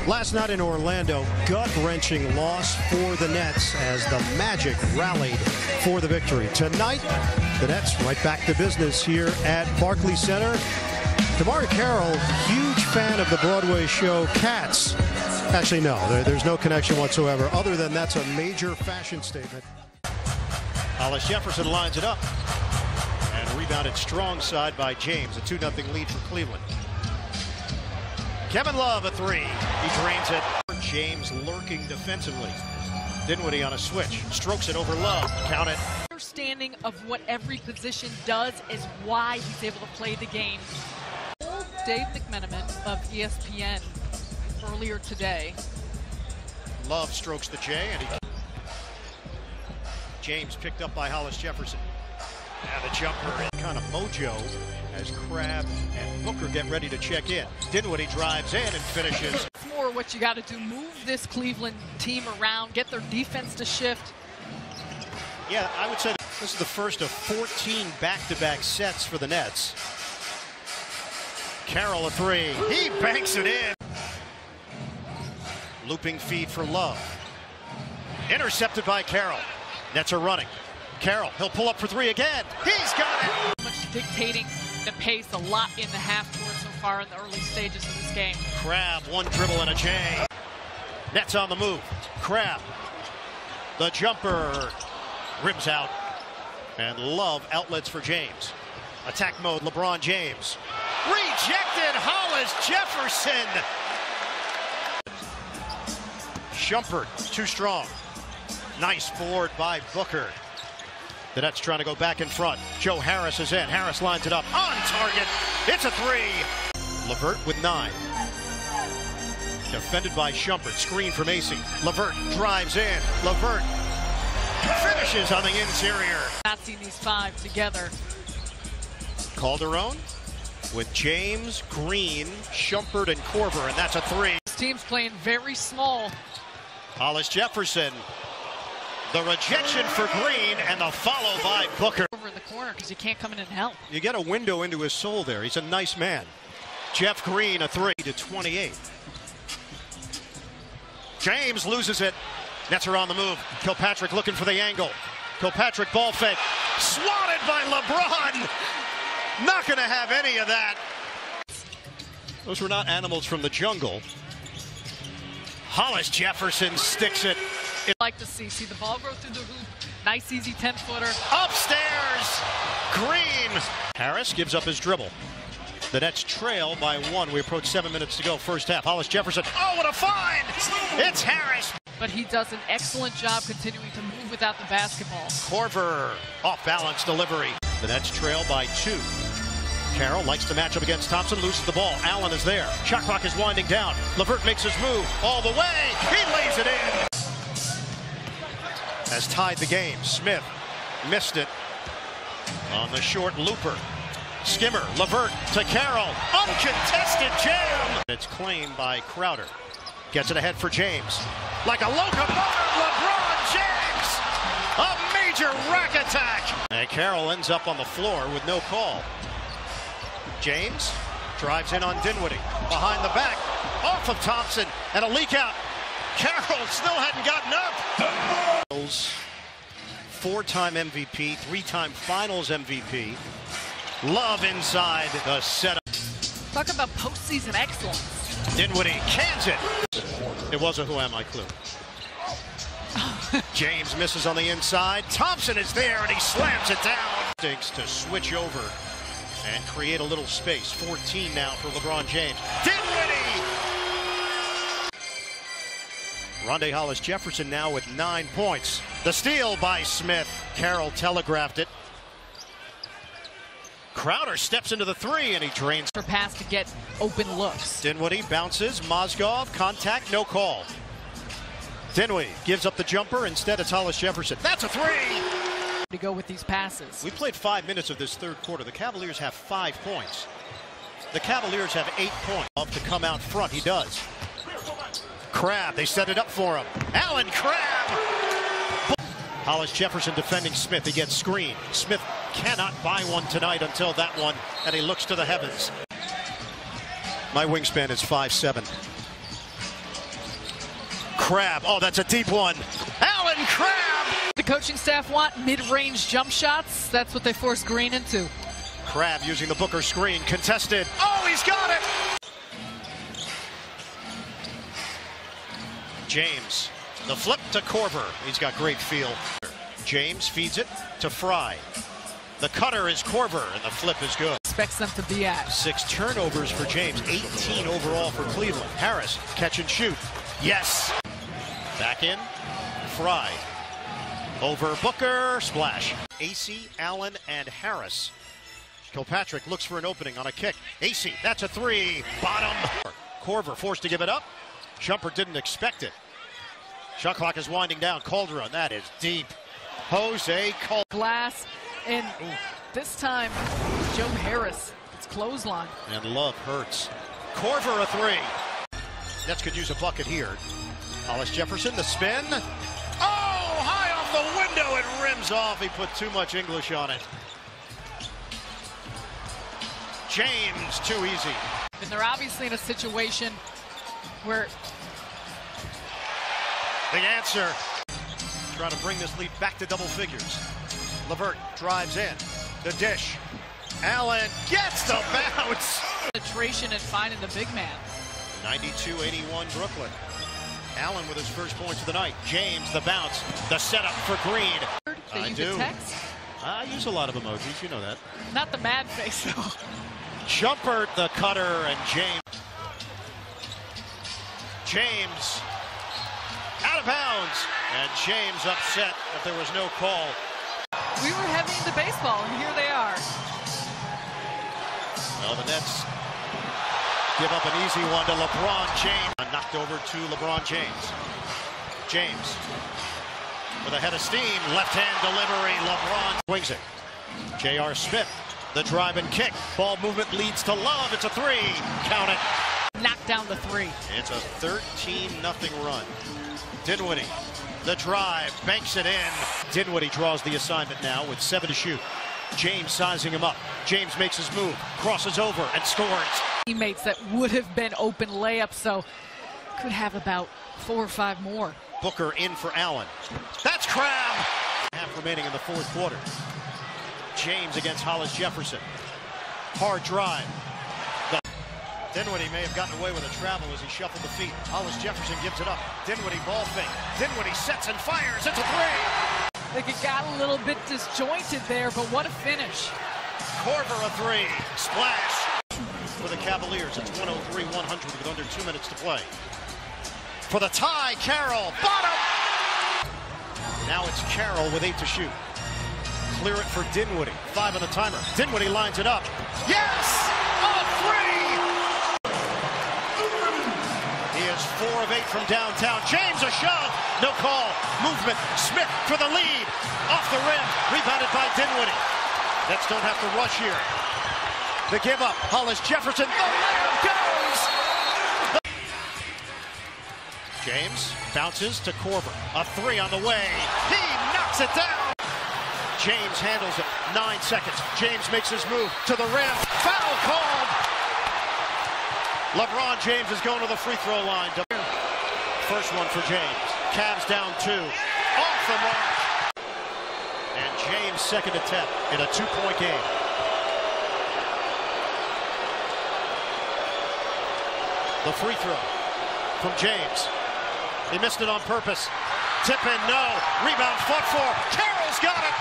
Last night in Orlando, gut-wrenching loss for the Nets as the Magic rallied for the victory. Tonight, the Nets right back to business here at Barclays Center. DeMar Carroll, huge fan of the Broadway show Cats. Actually, no, there's no connection whatsoever, other than that's a major fashion statement. Hollis Jefferson lines it up and rebounded strong side by James. A 2-0 lead for Cleveland. Kevin Love, a three. He drains it. James lurking defensively. Dinwiddie on a switch. Strokes it over Love. Count it. Understanding of what every position does is why he's able to play the game. Dave McMenamin of ESPN earlier today. Love strokes the J, and James picked up by Hollis Jefferson. Now the jumper in kind of mojo as Crabbe and Booker get ready to check in. Dinwiddie drives in and finishes. It's more what you got to do. Move this Cleveland team around, get their defense to shift. Yeah, I would say this is the first of 14 back-to-back sets for the Nets. Carroll, a three. He banks it in. Looping feed for Love. Intercepted by Carroll. Nets are running. Carroll, he'll pull up for three again. He's got it. Much dictating the pace a lot in the half court so far in the early stages of this game. Crabbe, one dribble and a J. Nets on the move. Crabbe. The jumper. Rims out. And Love outlets for James. Attack mode, LeBron James. Rejected, Hollis Jefferson. Shumpert, too strong. Nice board by Booker. The Nets trying to go back in front. Joe Harris is in. Harris lines it up. On target. It's a three. LeVert with 9. Defended by Shumpert. Screen from Macy. LeVert drives in. LeVert finishes on the interior. Not seen these five together. Calderon with James, Green, Shumpert, and Korver, and that's a three. This team's playing very small. Hollis Jefferson. The rejection for Green and the follow by Booker. Over in the corner because he can't come in and help. You get a window into his soul there. He's a nice man. Jeff Green, a three to 28. James loses it. Nets are on the move. Kilpatrick looking for the angle. Kilpatrick ball fake. Swatted by LeBron. Not going to have any of that. Those were not animals from the jungle. Hollis Jefferson sticks it. I'd like to see the ball go through the hoop. Nice, easy 10-footer. Upstairs. Green. Harris gives up his dribble. The Nets trail by 1. We approach 7 minutes to go, first half. Hollis Jefferson. Oh, what a find! It's Harris. But he does an excellent job continuing to move without the basketball. Korver, off-balance delivery. The Nets trail by 2. Carroll likes to match up against Thompson, loses the ball. Allen is there. Shot clock is winding down. LeVert makes his move all the way. He lays it in. Has tied the game. Smith missed it on the short looper. Skimmer, LeVert to Carroll. Uncontested jam. It's claimed by Crowder. Gets it ahead for James. Like a locomotive, LeBron James. A major rack attack. And Carroll ends up on the floor with no call. James drives in on Dinwiddie. Behind the back. Off of Thompson. And a leak out. Carroll still hadn't gotten up. 4-time MVP, 3-time Finals MVP. Love inside the setup. Talk about postseason excellence. Dinwiddie cans it. It was a who am I clue. James misses on the inside. Thompson is there and he slams it down. Takes to switch over and create a little space. 14 now for LeBron James. Dinwiddie! Rondae Hollis Jefferson now with 9 points. The steal by Smith. Carroll telegraphed it. Crowder steps into the three and he drains. For pass to get open looks. Dinwiddie bounces. Mozgov, contact, no call. Dinwiddie gives up the jumper. Instead, it's Hollis Jefferson. That's a three! To go with these passes. We played 5 minutes of this third quarter. The Cavaliers have 5 points. The Cavaliers have 8 points. Up to come out front. He does. Crabbe, they set it up for him. Allen Crabbe! Hollis Jefferson defending Smith. He gets screened. Smith cannot buy one tonight until that one, and he looks to the heavens. My wingspan is 5'7". Crabbe. Oh, that's a deep one. Allen Crabbe. The coaching staff want mid-range jump shots. That's what they forced Green into. Crabbe using the Booker screen. Contested. Oh, he's got it. James. The flip to Korver. He's got great feel. James feeds it to Fry. The cutter is Korver, and the flip is good. Expects them to be at. 6 turnovers for James, 18 overall for Cleveland. Harris, catch and shoot. Yes. Back in. Fry. Over Booker. Splash. AC, Allen, and Harris. Kilpatrick looks for an opening on a kick. AC, that's a 3. Bottom. Korver forced to give it up. Jumper didn't expect it. Shot clock is winding down. Calderon, that is deep. Jose Calderon. Glass, and this time, Joe Harris. It's clothesline. And Love hurts. Korver a 3. Nets could use a bucket here. Hollis Jefferson, the spin. Oh, high off the window. It rims off. He put too much English on it. James, too easy. And they're obviously in a situation where the answer. Trying to bring this lead back to double figures. LeVert drives in. The dish. Allen gets the bounce. Penetration and finding the big man. 92-81 Brooklyn. Allen with his first points of the night. James, the bounce. The setup for Green. They use a text. I use a lot of emojis, you know that. Not the mad face, though. Jumper, the cutter, and James. James out of bounds. And James upset that there was no call. We were heavy into baseball, and here they are. Well, the Nets give up an easy one to LeBron James. Knocked over to LeBron James. James with a head of steam. Left-hand delivery. LeBron swings it. J.R. Smith, the drive and kick. Ball movement leads to Love. It's a 3. Count it. Knock down the 3. It's a 13-0 run. Dinwiddie, the drive, banks it in. Dinwiddie draws the assignment now with 7 to shoot. James sizing him up. James makes his move, crosses over, and scores. Teammates that would have been open layups, so could have about 4 or 5 more. Booker in for Allen. That's Crabbe. Half remaining in the 4th quarter. James against Hollis Jefferson. Hard drive. Dinwiddie may have gotten away with a travel as he shuffled the feet. Hollis Jefferson gives it up. Dinwiddie ball fake. Dinwiddie sets and fires. It's a 3. I think it got a little bit disjointed there, but what a finish. Korver a 3. Splash. For the Cavaliers, it's 103-100 with under 2 minutes to play. For the tie, Carroll. Bottom. Now it's Carroll with 8 to shoot. Clear it for Dinwiddie. 5 on the timer. Dinwiddie lines it up. Yes! A 3! He is 4 of 8 from downtown. James a shove. No call. Movement. Smith for the lead. Off the rim. Rebounded by Dinwiddie. Nets don't have to rush here. The give up. Hollis Jefferson. The layup goes. James bounces to Korver. A 3 on the way. He knocks it down. James handles it. 9 seconds. James makes his move to the rim. Foul called. LeBron James is going to the free throw line. First one for James. Cavs down 2. Off the mark. And James' second attempt in a 2-point game. The free throw from James. He missed it on purpose. Tip in, no. Rebound fought for. Carroll's got it.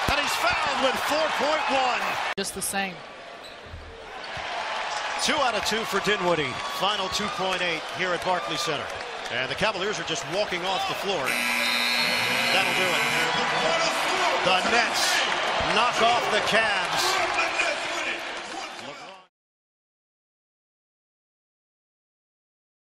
And he's fouled with 4.1. Just the same. 2 out of 2 for Dinwiddie. Final 2.8 here at Barclays Center. And the Cavaliers are just walking off the floor. That'll do it. The Nets knock off the Cavs